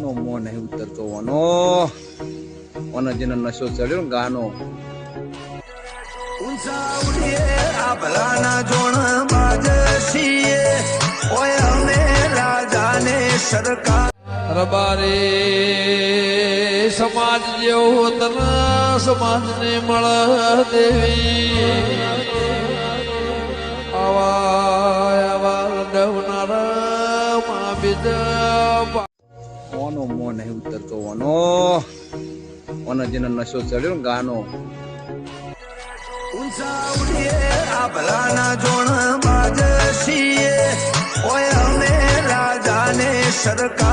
ઓનો મોં નહીં ઉતરતો ઓનો ઓનો જેનો નશો ચડ્યો ને ગાનો ઊંચા ઉડીએ આ ભલાના જોણ બાજશીએ ઓય અમે રાજાને સરકાર રબારે સમાજ જેવો તન સમાજને મળ દેવી આવા ડવનારા માં બીજા ઓનો મોં નહીં ઉતરતો ઓનો ઓનો જેનો નશો ચડ્યો ને ગાનો ઊંચા ઉડીએ આ ભલાના જોણ બાજશીએ ઓય અમે રાજાને સરકાર